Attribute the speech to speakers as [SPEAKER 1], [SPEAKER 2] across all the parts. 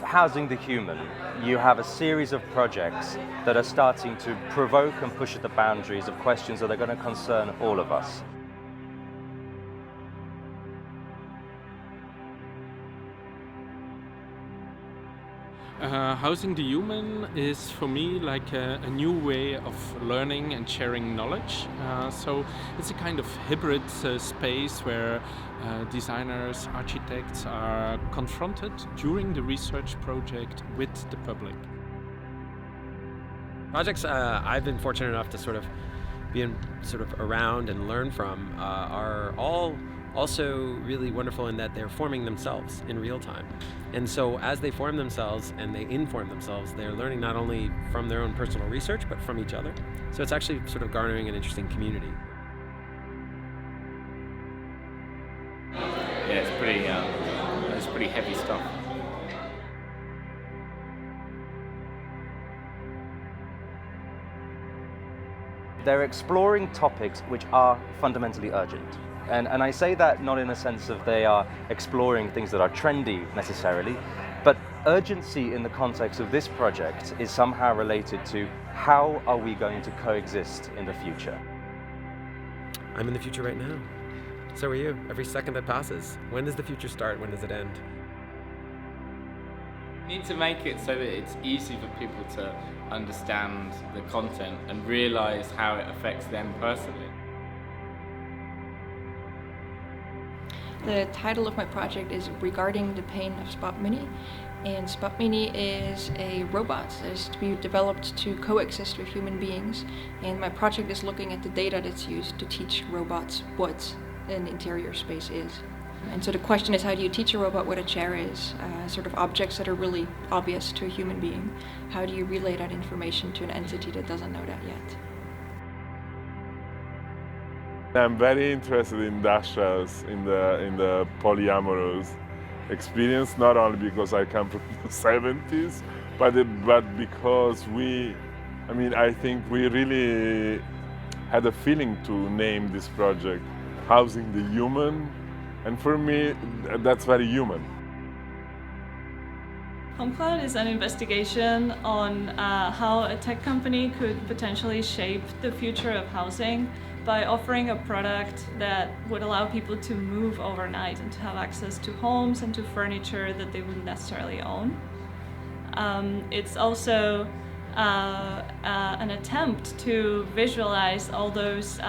[SPEAKER 1] housing the human, you have a series of projects that are starting to provoke and push at the boundaries of questions that are going to concern all of us.
[SPEAKER 2] Housing the human is for me like a new way of learning and sharing knowledge. So it's a kind of hybrid space where designers, architects are confronted during the research project with the public.
[SPEAKER 3] Projects I've been fortunate enough to sort of be around and learn from are all also really wonderful in that they're forming themselves in real time. And so as they form themselves and they inform themselves, they're learning not only from their own personal research, but from each other. So it's actually sort of garnering an interesting community.
[SPEAKER 4] Yeah, it's pretty heavy stuff.
[SPEAKER 1] They're exploring topics which are fundamentally urgent. And I say that not in a sense of they are exploring things that are trendy necessarily, but urgency in the context of this project is somehow related to how are we going to coexist in the future.
[SPEAKER 3] I'm in the future right now. So are you. Every second that passes. When does the future start? When does it end?
[SPEAKER 4] We need to make it so that it's easy for people to understand the content and realize how it affects them personally.
[SPEAKER 5] The title of my project is Regarding the Pain of Spot Mini, and Spot Mini is a robot that is to be developed to coexist with human beings, and my project is looking at the data that's used to teach robots what an interior space is. And so the question is, how do you teach a robot what a chair is? Sort of objects that are really obvious to a human being. How do you relay that information to an entity that doesn't know that yet?
[SPEAKER 6] I'm very interested in Dasha's, in the polyamorous experience, not only because I come from the 70s, but because I think we really had a feeling to name this project Housing the Human, and for me, that's very human.
[SPEAKER 7] HomeCloud is an investigation on how a tech company could potentially shape the future of housing by offering a product that would allow people to move overnight and to have access to homes and to furniture that they wouldn't necessarily own. It's also an attempt to visualize all those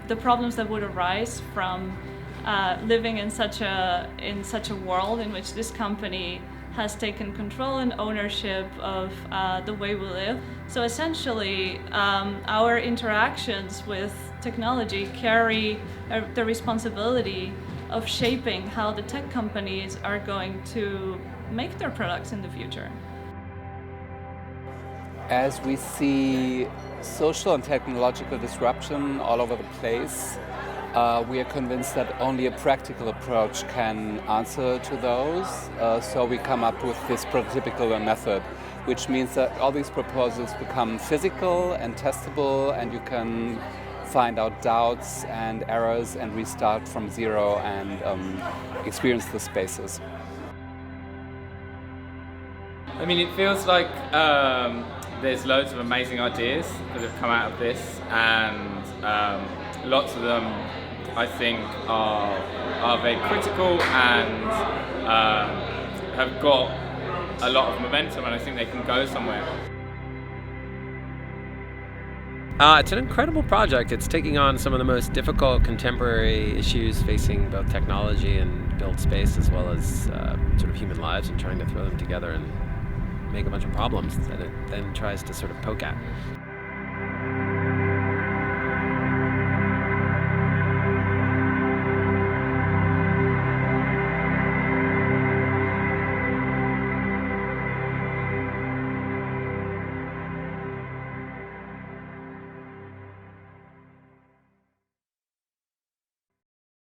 [SPEAKER 7] the problems that would arise from living in such a world in which this company has taken control and ownership of the way we live. So essentially, our interactions with technology carry the responsibility of shaping how the tech companies are going to make their products in the future.
[SPEAKER 8] As we see social and technological disruption all over the place, we are convinced that only a practical approach can answer to those. So we come up with this prototypical method, which means that all these proposals become physical and testable, and you can find out doubts and errors and restart from zero and experience the spaces.
[SPEAKER 4] I mean, it feels like there's loads of amazing ideas that have come out of this, and lots of them I think are very critical and have got a lot of momentum, and I think they can go somewhere.
[SPEAKER 3] It's an incredible project. It's taking on some of the most difficult contemporary issues facing both technology and built space, as well as sort of human lives, and trying to throw them together and make a bunch of problems that it then tries to sort of poke at.